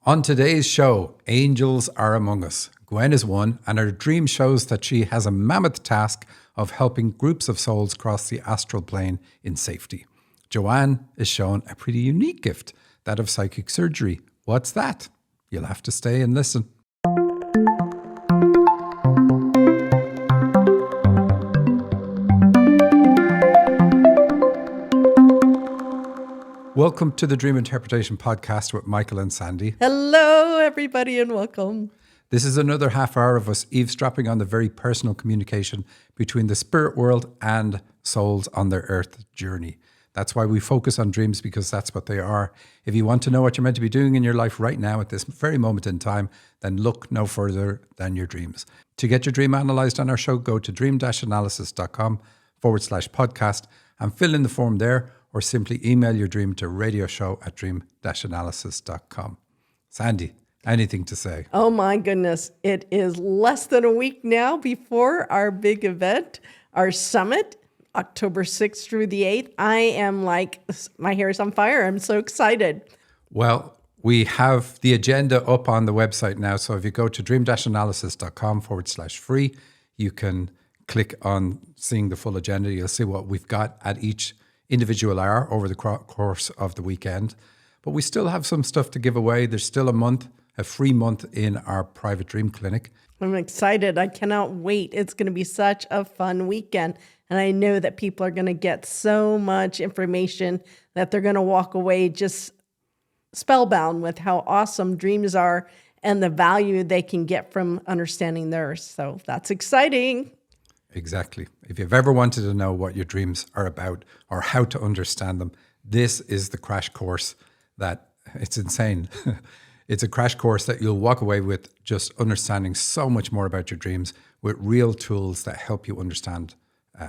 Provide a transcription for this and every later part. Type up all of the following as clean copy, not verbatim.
On today's show, angels are among us. Gwen is one, and her dream shows that she has a mammoth task of helping groups of souls cross the astral plane in safety. Joanne is shown a pretty unique gift, that of psychic surgery. What's that? You'll have to stay and listen. Welcome to the Dream Interpretation Podcast with Michael and Sandy. Hello, everybody, and welcome. This is another half hour of us eavesdropping on the very personal communication between the spirit world and souls on their earth journey. That's why we focus on dreams, because that's what they are. If you want to know what you're meant to be doing in your life right now at this very moment in time, then look no further than your dreams. To get your dream analysed on our show, go to dream-analysis.com/podcast and fill in the form there, or simply email your dream to radioshow@dream-analysis.com. Sandy, anything to say? Oh my goodness. It is less than a week now before our big event, our summit, October 6th through the 8th. I am like, my hair is on fire. I'm so excited. Well, we have the agenda up on the website now. So if you go to dream-analysis.com/free, you can click on seeing the full agenda. You'll see what we've got at each individual hour over the course of the weekend. But we still have some stuff to give away. There's still a free month in our private dream clinic. I'm excited. I cannot wait. It's going to be such a fun weekend. And I know that people are going to get so much information that they're going to walk away just spellbound with how awesome dreams are and the value they can get from understanding theirs. So that's exciting. Exactly. If you've ever wanted to know what your dreams are about or how to understand them, this is the crash course that it's insane. It's a crash course that you'll walk away with just understanding so much more about your dreams with real tools that help you understand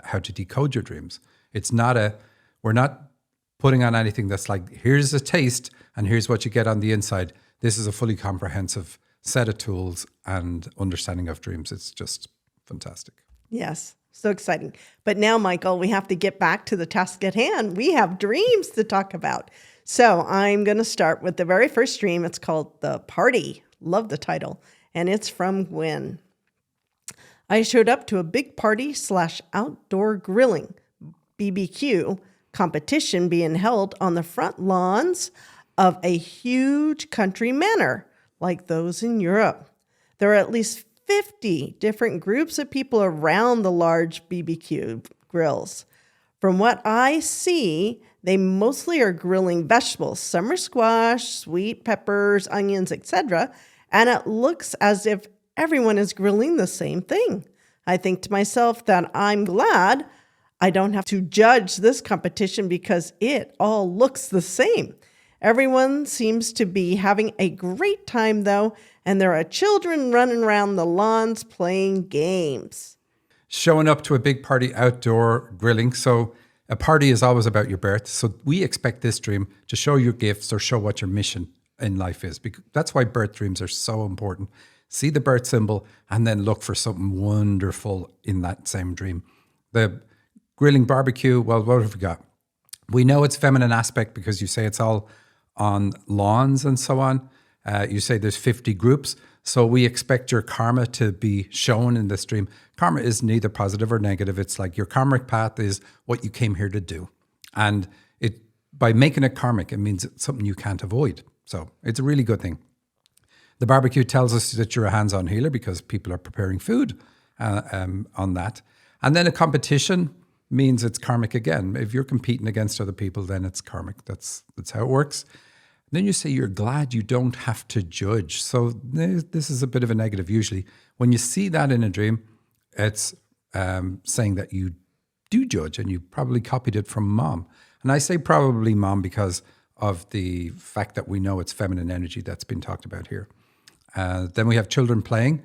how to decode your dreams. We're not putting on anything that's like, here's a taste and here's what you get on the inside. This is a fully comprehensive set of tools and understanding of dreams. It's just fantastic. Yes, so exciting. But now, Michael, we have to get back to the task at hand. We have dreams to talk about. So I'm going to start with the very first dream. It's called The Party. Love the title. And it's from Gwen. I showed up to a big party/outdoor grilling, BBQ, competition being held on the front lawns of a huge country manor like those in Europe. There are at least 50 different groups of people around the large BBQ grills. From what I see, they mostly are grilling vegetables, summer squash, sweet peppers, onions, etc. And it looks as if everyone is grilling the same thing. I think to myself that I'm glad I don't have to judge this competition because it all looks the same. Everyone seems to be having a great time, though, and there are children running around the lawns playing games. Showing up to a big party outdoor grilling. So a party is always about your birth. So we expect this dream to show your gifts or show what your mission in life is. Because that's why birth dreams are so important. See the birth symbol and then look for something wonderful in that same dream. The grilling barbecue, well, what have we got? We know it's feminine aspect because you say it's all on lawns and so on. You say there's 50 groups. So we expect your karma to be shown in this dream. Karma is neither positive or negative. It's like your karmic path is what you came here to do. And by making it karmic, it means it's something you can't avoid. So it's a really good thing. The barbecue tells us that you're a hands-on healer because people are preparing food on that. And then a competition means it's karmic again. If you're competing against other people, then it's karmic. That's how it works. Then you say you're glad you don't have to judge. So this is a bit of a negative usually. When you see that in a dream, it's saying that you do judge and you probably copied it from mom. And I say probably mom because of the fact that we know it's feminine energy that's been talked about here. Then we have children playing.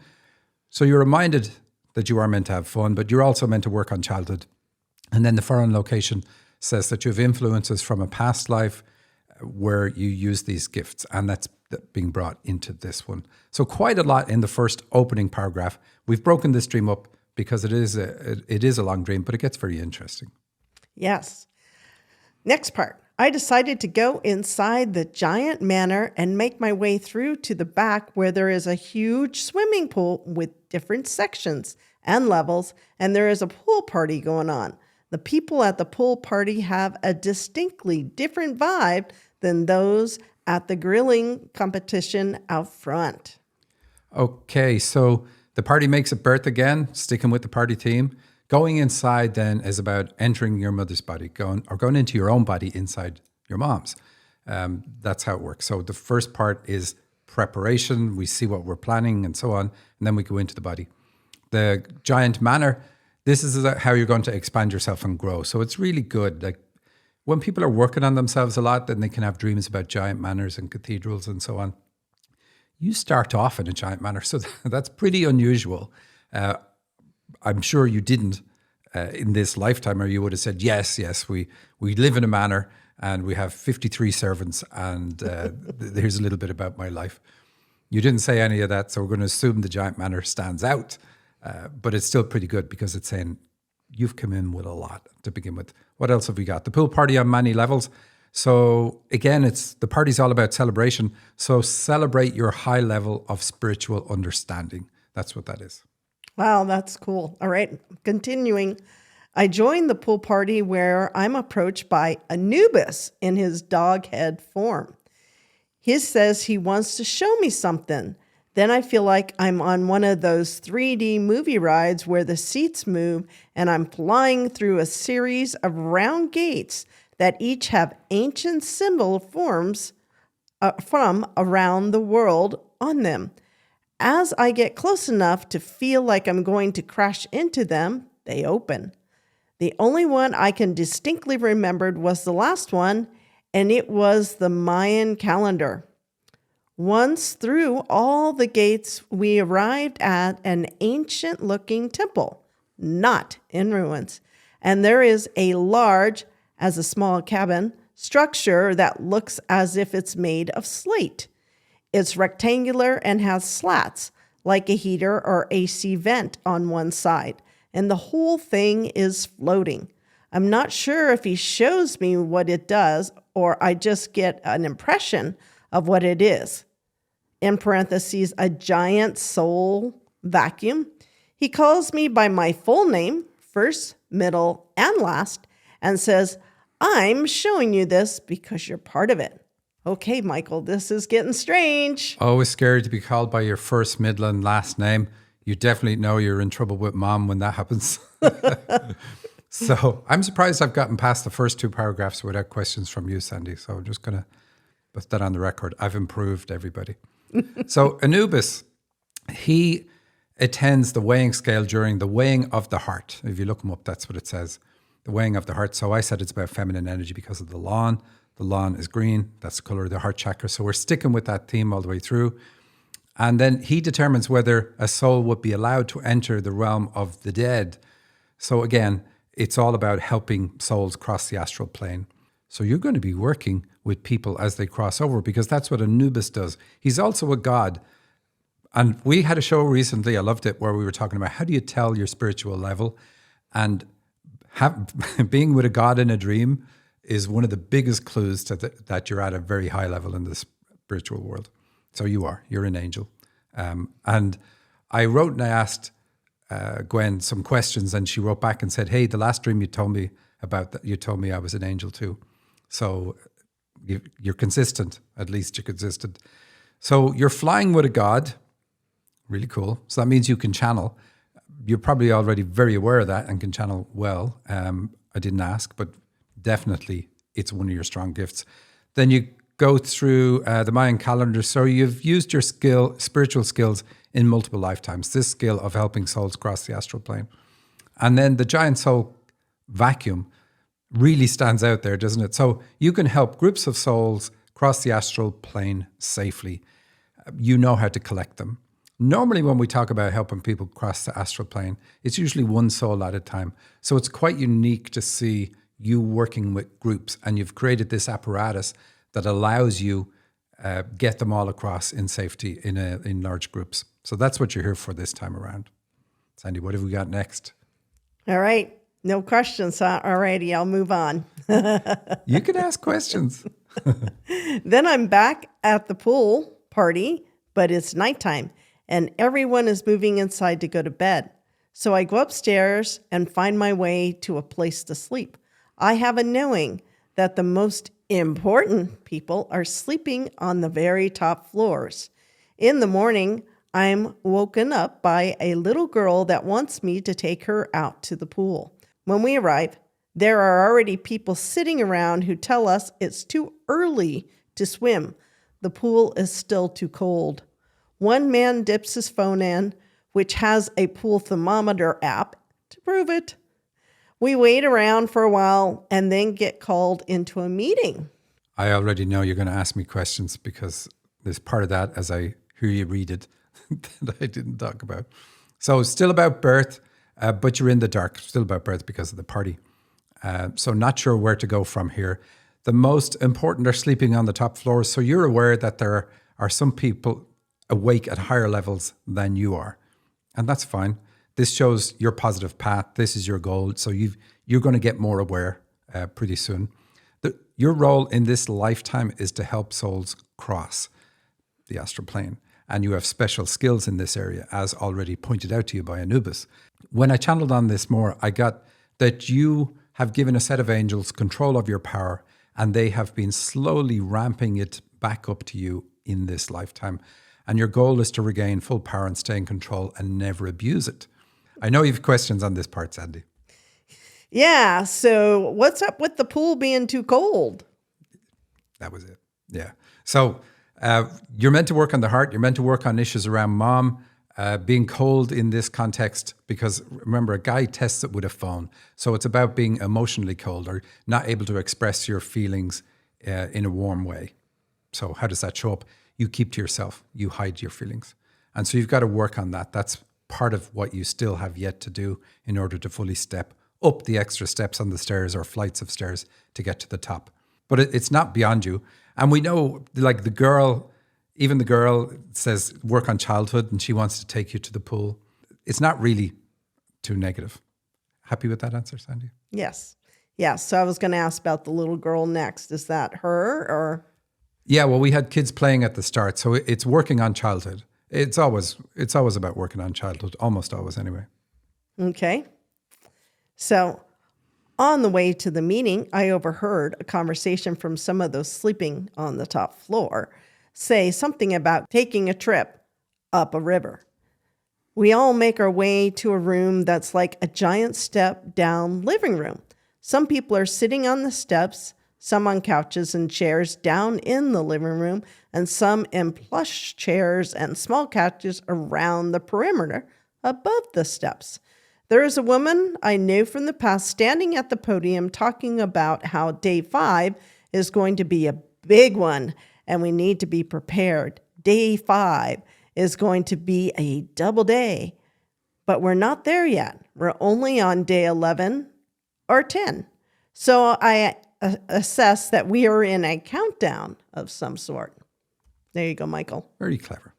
So you're reminded that you are meant to have fun, but you're also meant to work on childhood. And then the foreign location says that you have influences from a past life where you use these gifts, and that's being brought into this one. So quite a lot in the first opening paragraph. We've broken this dream up because it is a long dream, but it gets very interesting. Yes. Next part. I decided to go inside the giant manor and make my way through to the back where there is a huge swimming pool with different sections and levels, and there is a pool party going on. The people at the pool party have a distinctly different vibe than those at the grilling competition out front. Okay, so the party makes a birth again, sticking with the party theme. Going inside then is about entering your mother's body, going into your own body inside your mom's. That's how it works. So the first part is preparation. We see what we're planning and so on, and then we go into the body. The giant manor, this is how you're going to expand yourself and grow. So it's really good. Like when people are working on themselves a lot, then they can have dreams about giant manors and cathedrals and so on. You start off in a giant manor, so that's pretty unusual. I'm sure you didn't in this lifetime, or you would have said, yes, we live in a manor and we have 53 servants and here's a little bit about my life. You didn't say any of that, so we're going to assume the giant manor stands out. But it's still pretty good because it's saying you've come in with a lot to begin with. What else have we got? The pool party on many levels. So again, the party's all about celebration. So celebrate your high level of spiritual understanding. That's what that is. Wow, that's cool. All right, continuing. I joined the pool party where I'm approached by Anubis in his dog head form. He says he wants to show me something. Then I feel like I'm on one of those 3D movie rides where the seats move and I'm flying through a series of round gates that each have ancient symbol forms from around the world on them. As I get close enough to feel like I'm going to crash into them, they open. The only one I can distinctly remember was the last one, and it was the Mayan calendar. Once through all the gates, we arrived at an ancient-looking temple, not in ruins, and there is a large, as a small cabin, structure that looks as if it's made of slate. It's rectangular and has slats, like a heater or AC vent on one side, and the whole thing is floating. I'm not sure if he shows me what it does, or I just get an impression of what it is. In parentheses, a giant soul vacuum. He calls me by my full name, first, middle, and last, and says, I'm showing you this because you're part of it. Okay, Michael, this is getting strange. Always scary to be called by your first, middle, and last name. You definitely know you're in trouble with mom when that happens. So I'm surprised I've gotten past the first two paragraphs without questions from you, Sandy. So I'm just going to put that on the record. I've improved, everybody. So Anubis, he attends the weighing scale during the weighing of the heart. If you look him up, that's what it says. The weighing of the heart. So I said it's about feminine energy because of the lawn. The lawn is green. That's the color of the heart chakra. So we're sticking with that theme all the way through. And then he determines whether a soul would be allowed to enter the realm of the dead. So again, it's all about helping souls cross the astral plane. So you're going to be working with people as they cross over because that's what Anubis does. He's also a god. And we had a show recently, I loved it, where we were talking about how do you tell your spiritual level? And being with a god in a dream is one of the biggest clues that you're at a very high level in the spiritual world. So you're an angel. And I wrote and I asked Gwen some questions and she wrote back and said, hey, the last dream you told me about, that you told me I was an angel too. So you're consistent, at least you're consistent. So you're flying with a god, really cool. So that means you can channel. You're probably already very aware of that and can channel well. I didn't ask, but definitely it's one of your strong gifts. Then you go through the Mayan calendar. So you've used your spiritual skills in multiple lifetimes, this skill of helping souls cross the astral plane. And then the giant soul vacuum really stands out there, doesn't it? So you can help groups of souls cross the astral plane safely. You know how to collect them. Normally when we talk about helping people cross the astral plane, it's usually one soul at a time. So it's quite unique to see you working with groups, and you've created this apparatus that allows you get them all across in safety in large groups. So that's what you're here for this time around. Sandy, what have we got next? All right. No questions. Huh? All righty, I'll move on. You can ask questions. Then I'm back at the pool party, but it's nighttime and everyone is moving inside to go to bed. So I go upstairs and find my way to a place to sleep. I have a knowing that the most important people are sleeping on the very top floors. In the morning, I'm woken up by a little girl that wants me to take her out to the pool. When we arrive, there are already people sitting around who tell us it's too early to swim. The pool is still too cold. One man dips his phone in, which has a pool thermometer app, to prove it. We wait around for a while and then get called into a meeting. I already know you're going to ask me questions because there's part of that as I hear you read it that I didn't talk about. So still about birth, but you're in the dark. Still about birth because of the party. So not sure where to go from here. The most important are sleeping on the top floors. So you're aware that there are some people awake at higher levels than you are. And that's fine. This shows your positive path. This is your goal. So you're going to get more aware pretty soon. Your role in this lifetime is to help souls cross the astral plane. And you have special skills in this area, as already pointed out to you by Anubis. When I channeled on this more, I got that you have given a set of angels control of your power, and they have been slowly ramping it back up to you in this lifetime. And your goal is to regain full power and stay in control and never abuse it. I know you have questions on this part, Sandy. Yeah, so what's up with the pool being too cold? That was it. Yeah. So you're meant to work on the heart. You're meant to work on issues around mom being cold in this context, because remember, a guy tests it with a phone. So it's about being emotionally cold or not able to express your feelings in a warm way. So how does that show up? You keep to yourself. You hide your feelings. And so you've got to work on that. That's part of what you still have yet to do in order to fully step up the extra steps on the stairs or flights of stairs to get to the top. But it's not beyond you. And we know, like the girl says work on childhood and she wants to take you to the pool. It's not really too negative. Happy with that answer, Sandy? Yes. Yeah. So I was going to ask about the little girl next. Is that her or? Yeah, well, we had kids playing at the start. So it's working on childhood. It's always about working on childhood, almost always anyway. Okay. So on the way to the meeting, I overheard a conversation from some of those sleeping on the top floor say something about taking a trip up a river. We all make our way to a room that's like a giant step down living room. Some people are sitting on the steps, some on couches and chairs down in the living room, and some in plush chairs and small couches around the perimeter above the steps. There is a woman I knew from the past standing at the podium talking about how day 5 is going to be a big one and we need to be prepared. Day 5 is going to be a double day, but we're not there yet. We're only on day 11 or 10. So I assess that we are in a countdown of some sort. There you go, Michael. Very clever.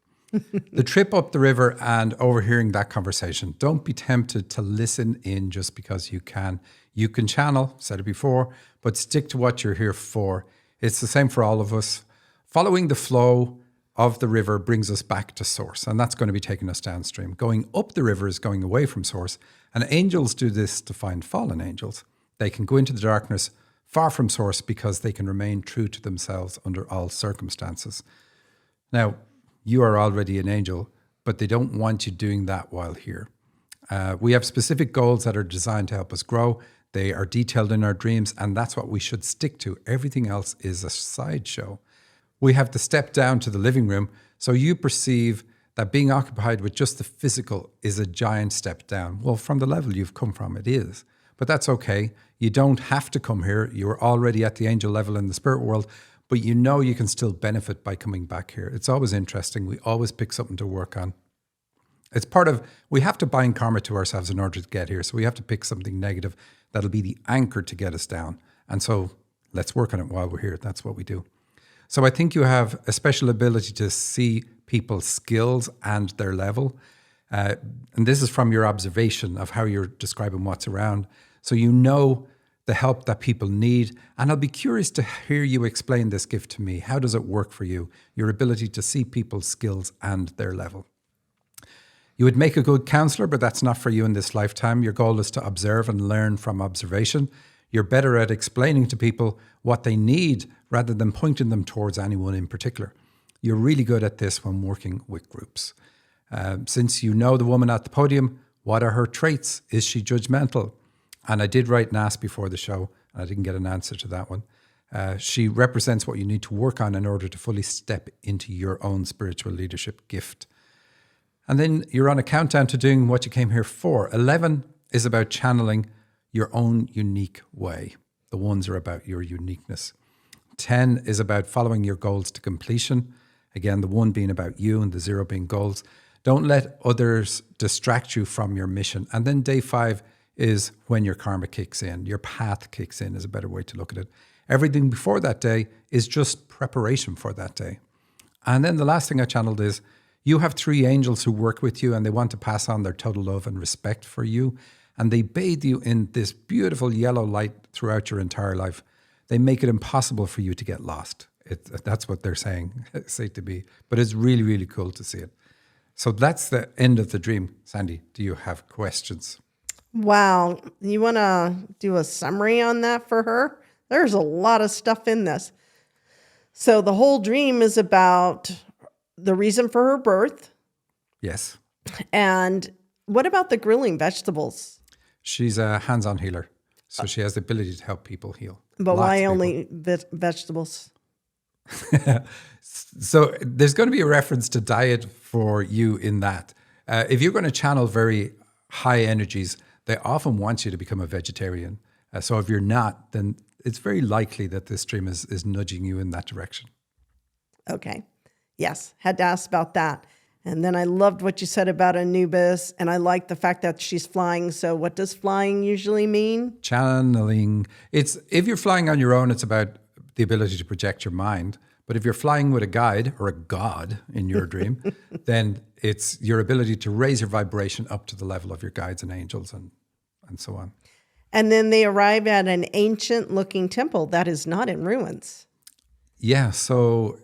The trip up the river and overhearing that conversation, don't be tempted to listen in just because you can. You can channel, said it before, but stick to what you're here for. It's the same for all of us. Following the flow of the river brings us back to source, and that's going to be taking us downstream. Going up the river is going away from source, and angels do this to find fallen angels. They can go into the darkness far from source because they can remain true to themselves under all circumstances. Now, you are already an angel, but they don't want you doing that while here. We have specific goals that are designed to help us grow. They are detailed in our dreams, and that's what we should stick to. Everything else is a sideshow. We have to step down to the living room, so you perceive that being occupied with just the physical is a giant step down. Well, from the level you've come from, it is. But that's okay. You don't have to come here. You're already at the angel level in the spirit world, but you know you can still benefit by coming back here. It's always interesting. We always pick something to work on. It's part of, we have to bind karma to ourselves in order to get here. So we have to pick something negative that'll be the anchor to get us down. And so let's work on it while we're here. That's what we do. So I think you have a special ability to see people's skills and their level. And this is from your observation of how you're describing what's around. So you know the help that people need. And I'll be curious to hear you explain this gift to me. How does it work for you? Your ability to see people's skills and their level. You would make a good counselor, but that's not for you in this lifetime. Your goal is to observe and learn from observation. You're better at explaining to people what they need rather than pointing them towards anyone in particular. You're really good at this when working with groups. Since you know the woman at the podium, what are her traits? Is she judgmental? And I did write and ask before the show, and I didn't get an answer to that one. She represents what you need to work on in order to fully step into your own spiritual leadership gift. And then you're on a countdown to doing what you came here for. 11 is about channeling your own unique way. The ones are about your uniqueness. 10 is about following your goals to completion. Again, the 1 being about you and the 0 being goals. Don't let others distract you from your mission. And then day 5 is when your karma kicks in. Your path kicks in is a better way to look at it. Everything before that day is just preparation for that day. And then the last thing I channeled is you have 3 angels who work with you and they want to pass on their total love and respect for you. And they bathe you in this beautiful yellow light throughout your entire life. They make it impossible for you to get lost. That's what they're saying, say to be. But it's really, really cool to see it. So that's the end of the dream. Sandy, do you have questions? Wow. You want to do a summary on that for her? There's a lot of stuff in this. So the whole dream is about the reason for her birth. Yes. And what about the grilling vegetables? She's a hands-on healer. So she has the ability to help people heal. But why only vegetables? So there's going to be a reference to diet for you in that. If you're going to channel very high energies, they often want you to become a vegetarian. So if you're not, then it's very likely that this stream is nudging you in that direction. Okay. Yes. Had to ask about that. And then I loved what you said about Anubis, and I like the fact that she's flying. So what does flying usually mean? Channeling. If you're flying on your own, it's about the ability to project your mind. But if you're flying with a guide or a god in your dream, then it's your ability to raise your vibration up to the level of your guides and angels and so on. And then they arrive at an ancient looking temple that is not in ruins. Yeah, so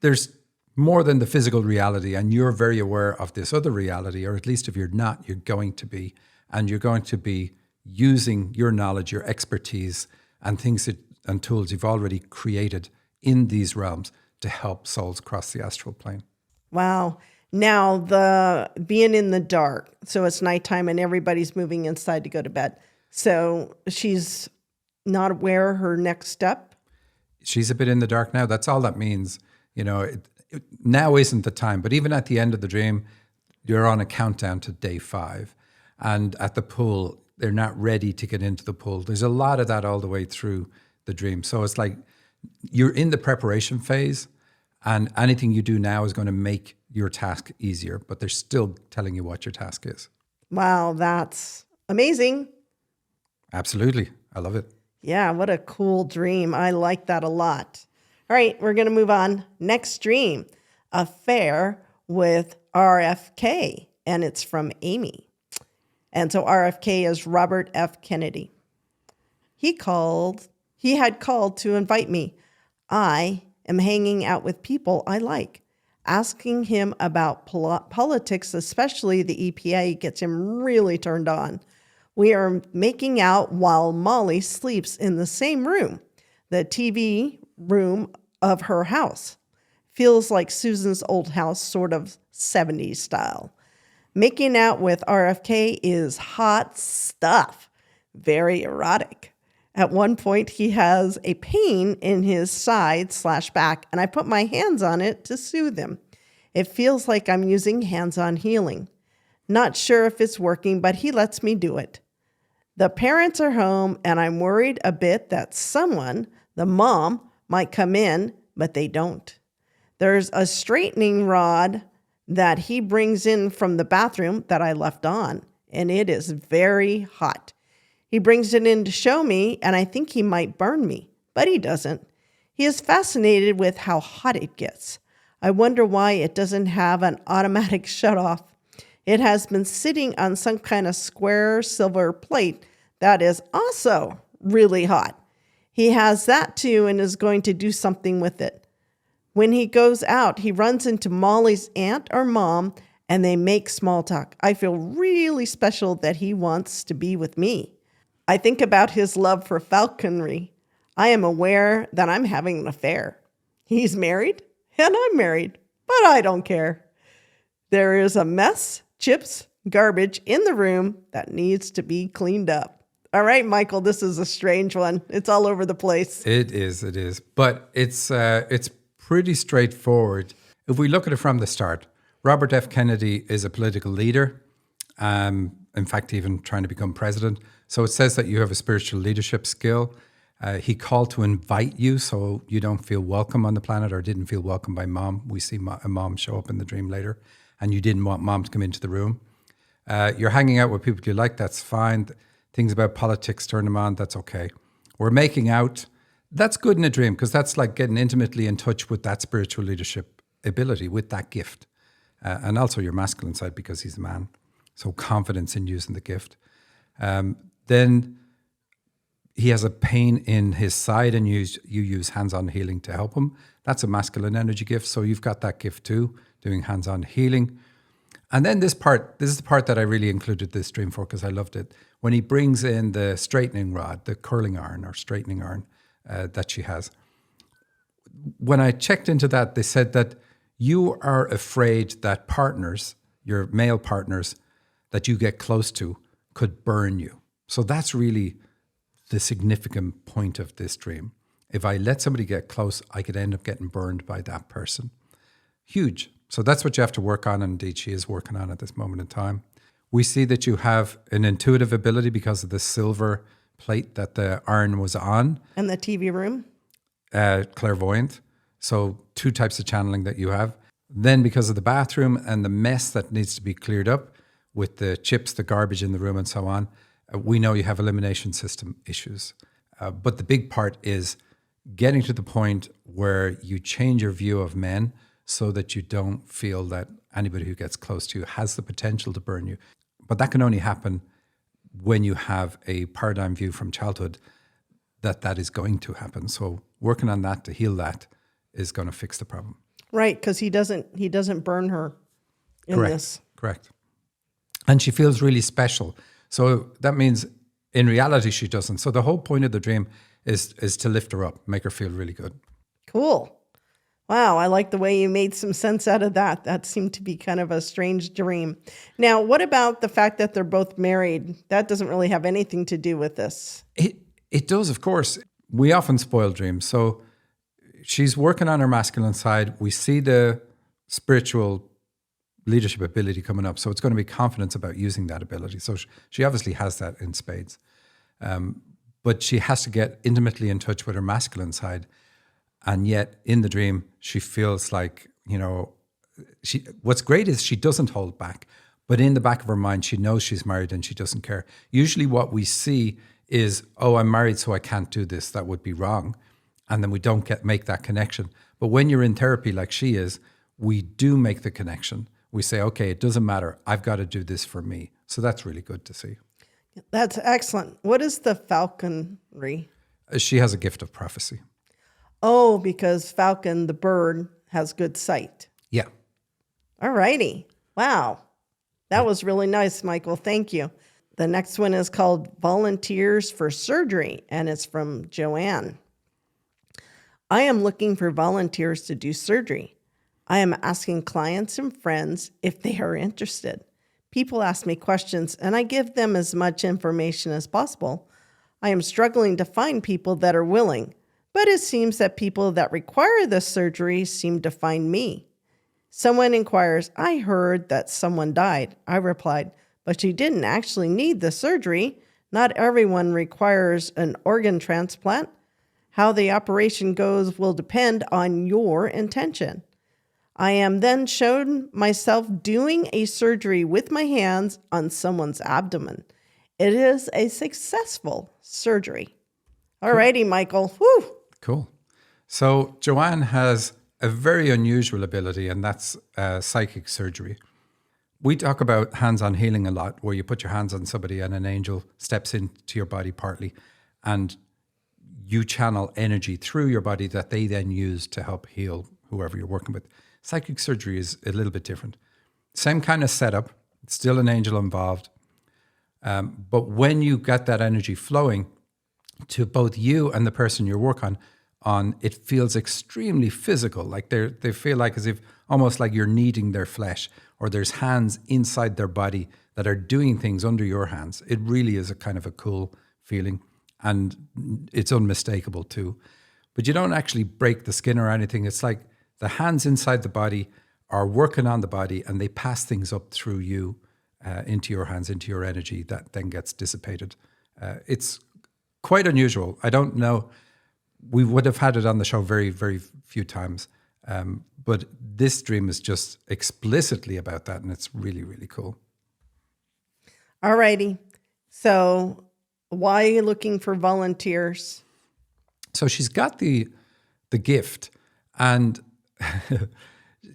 there's more than the physical reality, and you're very aware of this other reality, or at least if you're not, you're going to be, and you're going to be using your knowledge, your expertise, and things and tools you've already created in these realms to help souls cross the astral plane. Wow. Now, the being in the dark, so it's nighttime and everybody's moving inside to go to bed. So she's not aware of her next step? She's a bit in the dark now. That's all that means. You know, now isn't the time. But even at the end of the dream, you're on a countdown to day 5. And at the pool, they're not ready to get into the pool. There's a lot of that all the way through the dream. So it's like you're in the preparation phase, and anything you do now is going to make your task easier, but they're still telling you what your task is. Wow, that's amazing. Absolutely. I love it. Yeah, what a cool dream. I like that a lot. All right, we're going to move on. Next dream, Affair with RFK, and it's from Amy. And so RFK is Robert F. Kennedy. He had called to invite me. I am hanging out with people I like. Asking him about politics, especially the EPA, gets him really turned on. We are making out while Molly sleeps in the same room, the TV room of her house. Feels like Susan's old house, sort of 70s style. Making out with RFK is hot stuff, very erotic. At one point, he has a pain in his side/back, and I put my hands on it to soothe him. It feels like I'm using hands-on healing. Not sure if it's working, but he lets me do it. The parents are home, and I'm worried a bit that someone, the mom, might come in, but they don't. There's a straightening rod that he brings in from the bathroom that I left on, and it is very hot. He brings it in to show me, and I think he might burn me, but he doesn't. He is fascinated with how hot it gets. I wonder why it doesn't have an automatic shutoff. It has been sitting on some kind of square silver plate That is also really hot. He has that too and is going to do something with it. When he goes out, he runs into Molly's aunt or mom and they make small talk. I feel really special that he wants to be with me. I think about his love for falconry. I am aware that I'm having an affair. He's married and I'm married, but I don't care. There is a mess, chips, garbage in the room that needs to be cleaned up. All right, Michael, this is a strange one. It's all over the place. It is. But it's pretty straightforward. If we look at it from the start, Robert F. Kennedy is a political leader, in fact, even trying to become president. So it says that you have a spiritual leadership skill. He called to invite you so you don't feel welcome on the planet or didn't feel welcome by mom. We see a mom show up in the dream later and you didn't want mom to come into the room. You're hanging out with people you like, that's fine. Things about politics turn them on, that's okay. We're making out, that's good in a dream because that's like getting intimately in touch with that spiritual leadership ability, with that gift. And also your masculine side because he's a man. So confidence in using the gift. Then he has a pain in his side and you use hands-on healing to help him. That's a masculine energy gift. So you've got that gift too, doing hands-on healing. And then this is the part that I really included this dream for because I loved it. When he brings in the straightening rod, the curling iron or straightening iron that she has. When I checked into that, they said that you are afraid that partners, your male partners that you get close to could burn you. So that's really the significant point of this dream. If I let somebody get close, I could end up getting burned by that person. Huge. So that's what you have to work on. And indeed, she is working on at this moment in time. We see that you have an intuitive ability because of the silver plate that the iron was on. And the TV room? Clairvoyant. So 2 types of channeling that you have. Then because of the bathroom and the mess that needs to be cleared up with the chips, the garbage in the room and so on, we know you have elimination system issues. But the big part is getting to the point where you change your view of men so that you don't feel that anybody who gets close to you has the potential to burn you. But that can only happen when you have a paradigm view from childhood that is going to happen. So working on that to heal that is going to fix the problem. Right, because he doesn't burn her in this. Correct. And she feels really special. So that means in reality she doesn't. So the whole point of the dream is to lift her up, make her feel really good. Cool. Wow, I like the way you made some sense out of that. That seemed to be kind of a strange dream. Now, what about the fact that they're both married? That doesn't really have anything to do with this. It does, of course. We often spoil dreams. So she's working on her masculine side. We see the spiritual leadership ability coming up. So it's going to be confidence about using that ability. So she obviously has that in spades. But she has to get intimately in touch with her masculine side. And yet in the dream, she feels like, what's great is she doesn't hold back. But in the back of her mind, she knows she's married and she doesn't care. Usually what we see is, oh, I'm married, so I can't do this. That would be wrong. And then we don't make that connection. But when you're in therapy like she is, we do make the connection. We say, okay, it doesn't matter. I've got to do this for me. So that's really good to see. That's excellent. What is the falconry? She has a gift of prophecy. Oh, because falcon, the bird, has good sight. Yeah. All righty. Wow. That was really nice, Michael. Thank you. The next one is called Volunteers for Surgery, and it's from Joanne. I am looking for volunteers to do surgery. I am asking clients and friends if they are interested. People ask me questions, and I give them as much information as possible. I am struggling to find people that are willing, but it seems that people that require the surgery seem to find me. Someone inquires, I heard that someone died. I replied, but you didn't actually need the surgery. Not everyone requires an organ transplant. How the operation goes will depend on your intention. I am then shown myself doing a surgery with my hands on someone's abdomen. It is a successful surgery. All righty, Michael. Woo! Cool. So Joanne has a very unusual ability, and that's psychic surgery. We talk about hands-on healing a lot, where you put your hands on somebody and an angel steps into your body partly, and you channel energy through your body that they then use to help heal whoever you're working with. Psychic surgery is a little bit different. Same kind of setup, still an angel involved. But when you get that energy flowing to both you and the person you work on, it feels extremely physical. Like they feel like as if almost like you're kneading their flesh, or there's hands inside their body that are doing things under your hands. It really is a kind of a cool feeling, and it's unmistakable too. But you don't actually break the skin or anything. It's like the hands inside the body are working on the body, and they pass things up through you into your hands, into your energy that then gets dissipated. It's quite unusual. I don't know. We would have had it on the show very, very few times. But this dream is just explicitly about that, and it's really, really cool. All righty. So why are you looking for volunteers? So she's got the gift, and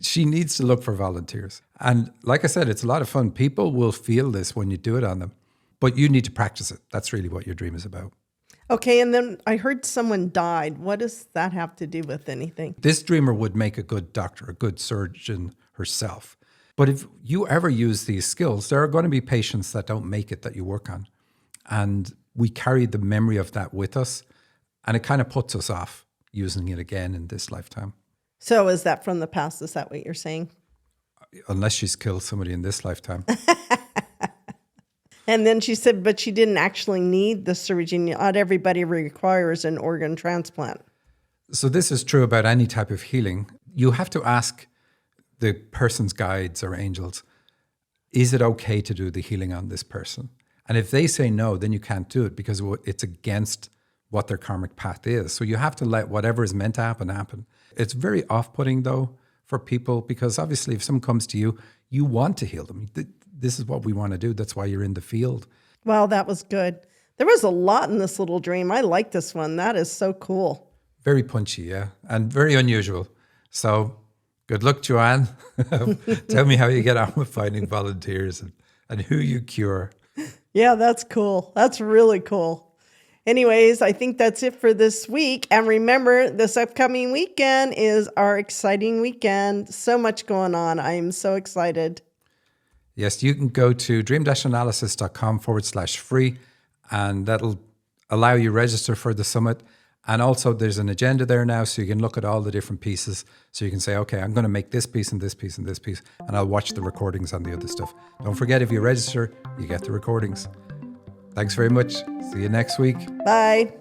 she needs to look for volunteers. And like I said, it's a lot of fun. People will feel this when you do it on them, but you need to practice it. That's really what your dream is about. Okay, and then I heard someone died. What does that have to do with anything? This dreamer would make a good doctor, a good surgeon herself. But if you ever use these skills, there are going to be patients that don't make it that you work on. And we carry the memory of that with us, and it kind of puts us off using it again in this lifetime. So is that from the past? Is that what you're saying? Unless she's killed somebody in this lifetime. And then she said, but she didn't actually need the surgery. Not everybody requires an organ transplant. So this is true about any type of healing. You have to ask the person's guides or angels, is it okay to do the healing on this person? And if they say no, then you can't do it because it's against what their karmic path is. So you have to let whatever is meant to happen, happen. It's very off-putting though for people, because obviously if someone comes to you, you want to heal them. This is what we want to do. That's why you're in the field. Well, that was good. There was a lot in this little dream. I like this one. That is so cool. Very punchy, yeah, and very unusual. So good luck, Joanne. Tell me how you get on with finding volunteers and who you cure. Yeah, that's cool. That's really cool. Anyways, I think that's it for this week. And remember, this upcoming weekend is our exciting weekend. So much going on. I'm so excited. Yes, you can go to dream-analysis.com/free, and that'll allow you register for the summit. And also there's an agenda there now, so you can look at all the different pieces. So you can say, okay, I'm going to make this piece and this piece and this piece, and I'll watch the recordings on the other stuff. Don't forget, if you register, you get the recordings. Thanks very much. See you next week. Bye.